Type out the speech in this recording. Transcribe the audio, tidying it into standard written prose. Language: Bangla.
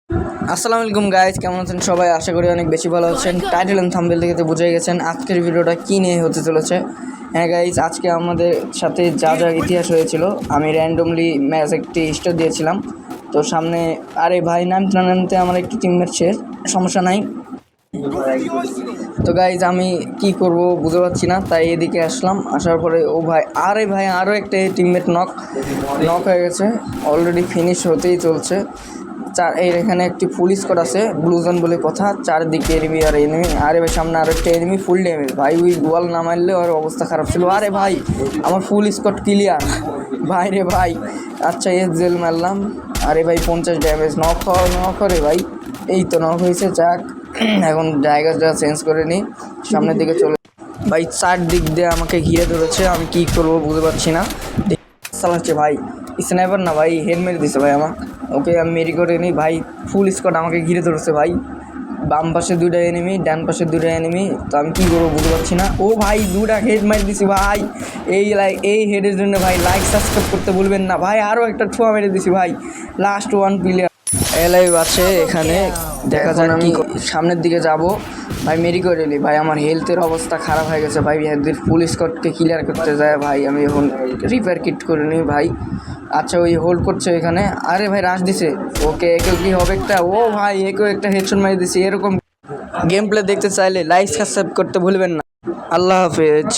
আসসালামু আলাইকুম গাইজ, কেমন আছেন সবাই? আশা করি অনেক বেশি ভালো আছেন। টাইটেল এন্ড থাম্বনেল দেখে তো বুঝে গেছেন আজকের ভিডিওটা কী নিয়ে হতে চলেছে। হ্যাঁ গাইজ, আজকে আমাদের সাথে যা যা ইতিহাস হয়েছিল, আমি র্যান্ডমলি ম্যাচ একটি স্টার দিয়েছিলাম। তো সামনে আরে ভাই নামতে আমার একটি টিমমেট শেষ, সমস্যা নাই। তো গাইজ আমি কি করব বুঝতে পারছি না, তাই এদিকে আসলাম। আসার পরে ও ভাই, আরে ভাই আরও একটা টিমমেট নক হয়ে গেছে, অলরেডি ফিনিশ হতেই চলছে। এখানে একটি ফুল স্কোয়াড আছে, ব্লুজন বলে কথা, চারদিকে এনিমি আর এনিমি। আরে ভাই সামনে আরও একটা এনিমি ফুল ড্যামেজ, ভাই ওই গোয়াল না মারলে ওর অবস্থা খারাপ ছিল। আরে ভাই আমার ফুল স্কোয়াড ক্লিয়ার ভাই রে ভাই। আচ্ছা জেল মারলাম। আরে ভাই 50 ড্যামেজ, নক করে ভাই। এই তো নক হয়েছে, যাক এখন জায়গাটা চেঞ্জ করে নিই, সামনের দিকে চলে। ভাই চারদিক দিয়ে আমাকে ঘিরে ধরেছে, আমি কি করবো বুঝতে পারছি না। চালাচ্ছে ভাই, স্নাইপার না ভাই, হেড মেরে দিছে ভাই আমার। ওকে আমি মেরি করে নিই ভাই। ফুল স্কোয়াড আমাকে ঘিরে ধরেছে ভাই, বাম পাশে দুইটা এনিমি, ডান পাশে দুইটা এনিমি। তো আমি কী করবো বুঝতে পারছি না। ও ভাই দুটা হেড মেরে দিছি ভাই। এই হেডের জন্য ভাই লাইক সাবস্ক্রাইব করতে বলবেন না ভাই। আরও একটা ছোঁয়া মেরে দিছি ভাই। লাস্ট ওয়ান প্লেয়ার এলাইভ আছে এখানে, দেখা যাক আমি সামনের দিকে যাব ভাই। মেরি করে এলি ভাই, আমার হেলথের অবস্থা খারাপ হয়ে গেছে ভাই। এদের ফুল স্কোয়াডকে ক্লিয়ার করতে যায় ভাই, আমি এখন রিপেয়ার কিট করে নিই ভাই। আচ্ছা ওই হোল্ড করছে এখানে। আরে ভাই রাশ দিছে, ওকে একেও কি হবে একটা। ও ভাই একেও একটা হেডশট মারি দিছে। এরকম গেম প্লে দেখতে চাইলে লাইক সাবস্ক্রাইব করতে ভুলবেন না। আল্লাহ হাফেজ।